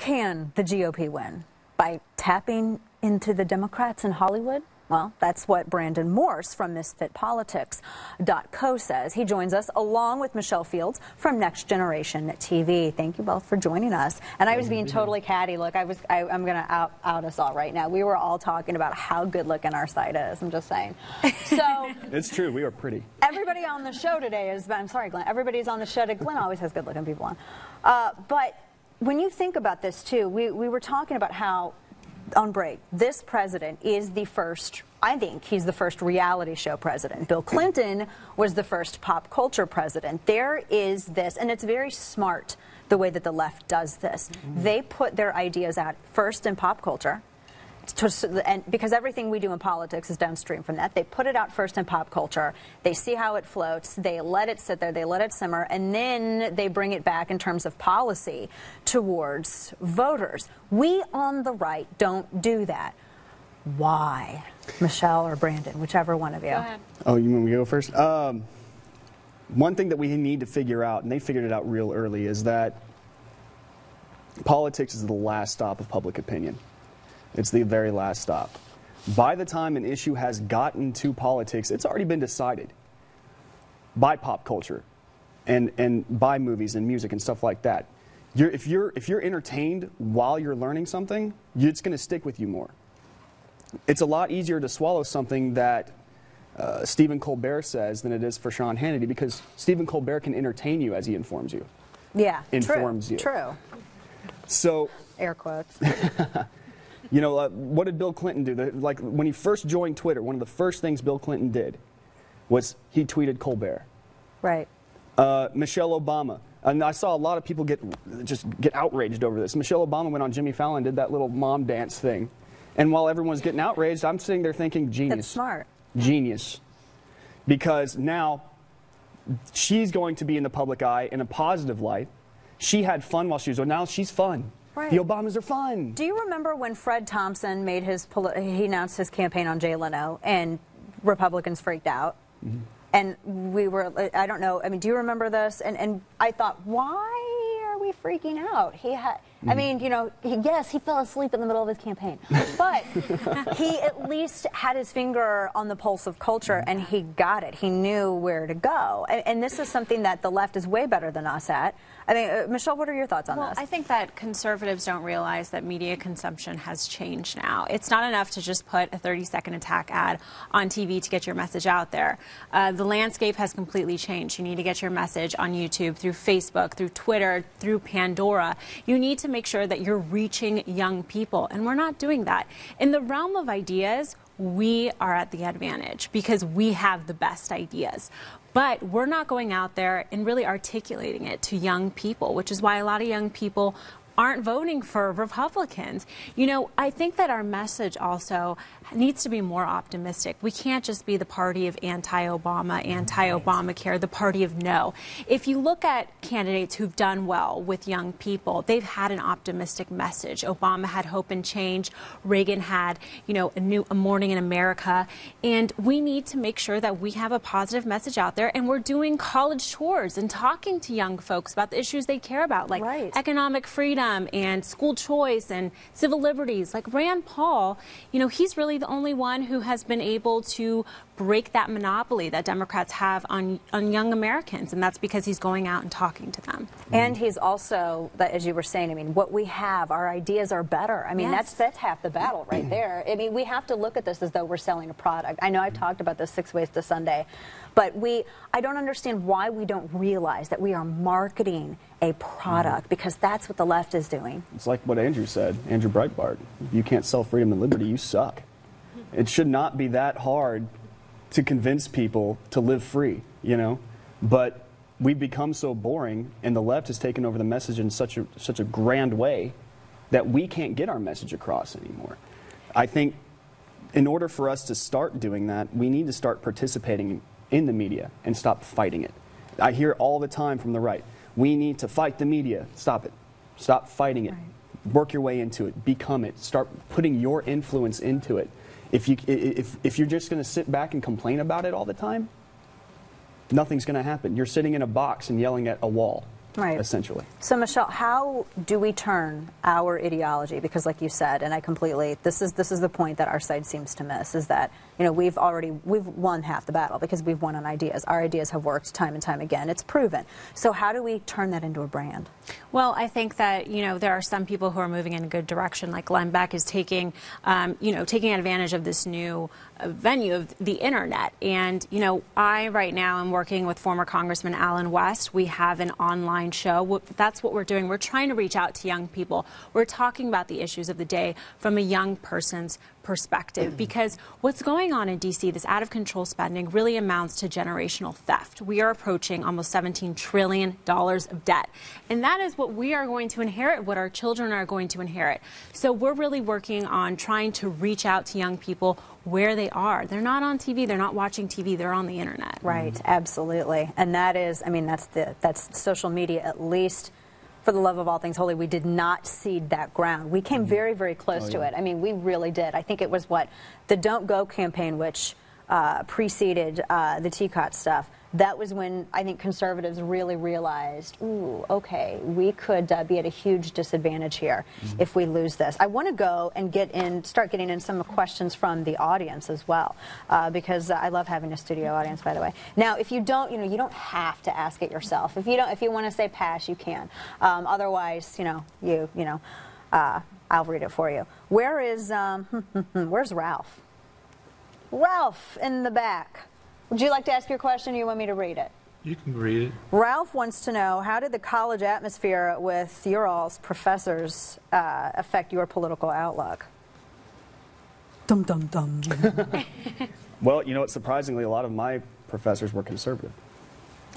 can the GOP win? By tapping into the Democrats in Hollywood? Well, that's what Brandon Morse from Misfit Politics.co says. He joins us along with Michelle Fields from Next Generation TV. Thank you both for joining us. And I was being totally catty. Look, I'm going to out us all right now. We were all talking about how good looking our site is. I'm just saying. So it's true. We are pretty. Everybody on the show today is, I'm sorry, Glenn. Everybody's on the show today. Glenn always has good looking people on. But when you think about this too, we were talking about how on break, this president is the first, I think he's the first reality show president. Bill Clinton was the first pop culture president. There is this, and it's very smart the way that the left does this. They put their ideas out first in pop culture, and because everything we do in politics is downstream from that. They put it out first in pop culture. They see how it floats. They let it sit there. They let it simmer. And then they bring it back in terms of policy towards voters. We on the right don't do that. Why? Michelle or Brandon, whichever one of you. Go ahead. Oh, you want me to go first? One thing that we need to figure out, and they figured it out real early, is that politics is the last stop of public opinion. It's the very last stop. By the time an issue has gotten to politics, it's already been decided by pop culture and by movies and music and stuff like that. If you're entertained while you're learning something, it's going to stick with you more. It's a lot easier to swallow something that Stephen Colbert says than it is for Sean Hannity, because Stephen Colbert can entertain you as he informs you. Yeah, informs you. True. So, air quotes. You know, what did Bill Clinton do? Like, when he first joined Twitter, one of the first things Bill Clinton did was he tweeted Colbert. Right. Michelle Obama. And I saw a lot of people get outraged over this. Michelle Obama went on Jimmy Fallon and did that little mom dance thing. And while everyone's getting outraged, I'm sitting there thinking, genius. That's smart. Genius. Because now she's going to be in the public eye in a positive light. She had fun while she was, now she's fun. Right. The Obamas are fun. Do you remember when Fred Thompson made he announced his campaign on Jay Leno and Republicans freaked out? Mm-hmm. And we were, I don't know, I mean, do you remember this? And I thought, why are we freaking out? He had, I mean, you know, yes, he fell asleep in the middle of his campaign, but he at least had his finger on the pulse of culture, and he got it. He knew where to go. And this is something that the left is way better than us at. I mean, Michelle, what are your thoughts on this? I think that conservatives don't realize that media consumption has changed now. It's not enough to just put a 30-second attack ad on TV to get your message out there. The landscape has completely changed. You need to get your message on YouTube, through Facebook, through Twitter, through Pandora. You need to make sure that you're reaching young people, and we're not doing that. In the realm of ideas, we are at the advantage because we have the best ideas. But we're not going out there and really articulating it to young people, which is why a lot of young people aren't voting for Republicans. You know, I think that our message also needs to be more optimistic. We can't just be the party of anti-Obama, anti-Obamacare, the party of no. If you look at candidates who've done well with young people, they've had an optimistic message. Obama had hope and change. Reagan had, you know, a morning in America. And we need to make sure that we have a positive message out there, and we're doing college tours and talking to young folks about the issues they care about, like economic freedom and school choice and civil liberties. Like Rand Paul, you know, he's really the only one who has been able to break that monopoly that Democrats have on young Americans, and that's because he's going out and talking to them. And he's also, as you were saying, I mean, what we have, our ideas are better. I mean, that's half the battle right there. I mean, we have to look at this as though we're selling a product. I know I've talked about this 6 ways to Sunday, but I don't understand why we don't realize that we are marketing a product, because that's what the left is doing. It's like what Andrew said, Andrew Breitbart. If you can't sell freedom and liberty, you suck. It should not be that hard to convince people to live free, you know? But we've become so boring, and the left has taken over the message in such a grand way that we can't get our message across anymore. I think in order for us to start doing that, we need to start participating in the media and stop fighting it. I hear all the time from the right, we need to fight the media. Stop it. Stop fighting it. Right. Work your way into it. Become it. Start putting your influence into it. If you're just going to sit back and complain about it all the time, nothing's going to happen. You're sitting in a box and yelling at a wall. Right. essentially. So, Michelle, how do we turn our ideology? Because, like you said, and I completely, this is the point that our side seems to miss, is that, you know, we've won half the battle because we've won on ideas. Our ideas have worked time and time again. It's proven. So how do we turn that into a brand? Well, I think that, you know, there are some people who are moving in a good direction, like Glenn Beck is taking, you know, taking advantage of this new venue of the internet. And, you know, I right now am working with former Congressman Alan West. We have an online show. That's what we're doing. We're trying to reach out to young people. We're talking about the issues of the day from a young person's perspective, because what's going on in D.C., this out-of-control spending, really amounts to generational theft. We are approaching almost $17 trillion of debt, and that is what we are going to inherit, what our children are going to inherit. So we're really working on trying to reach out to young people where they are. They're not on TV, they're not watching TV, they're on the internet. Right, absolutely. And that is, I mean, that's social media, at least. For the love of all things holy, we did not cede that ground. We came very, very close to it. I mean, we really did. I think it was the Don't Go campaign, which preceded the TCOT stuff. That was when I think conservatives really realized, ooh, okay, we could be at a huge disadvantage here if we lose this. I want to go and start getting in some questions from the audience as well, because I love having a studio audience, by the way. Now, if you don't, you know, you don't have to ask it yourself. If you want to say pass, you can. Otherwise, I'll read it for you. Where's Ralph? Ralph in the back. Would you like to ask your question, or you want me to read it? You can read it. Ralph wants to know, how did the college atmosphere with your all's professors affect your political outlook? Dum, dum, dum. Well, you know what? Surprisingly, a lot of my professors were conservative.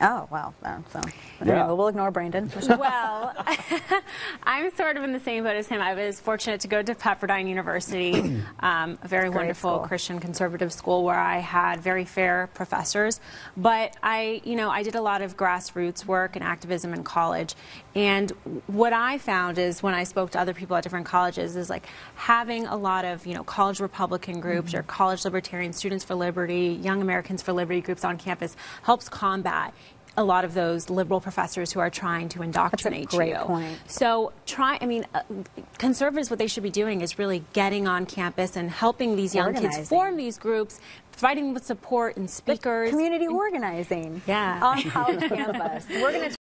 Oh, well, so Yeah. anyway, we'll ignore Brandon. Well, I'm sort of in the same boat as him. I was fortunate to go to Pepperdine University, a very wonderful school. Christian conservative school where I had very fair professors. But I did a lot of grassroots work and activism in college. And what I found is, when I spoke to other people at different colleges, is like having a lot of, you know, college Republican groups or college libertarian, Students for Liberty, Young Americans for Liberty groups on campus helps combat a lot of those liberal professors who are trying to indoctrinate That's a great you. point. So conservatives, what they should be doing is really getting on campus and helping these young kids form these groups, providing them with support and speakers. Community organizing Yeah. on college campus. We're going to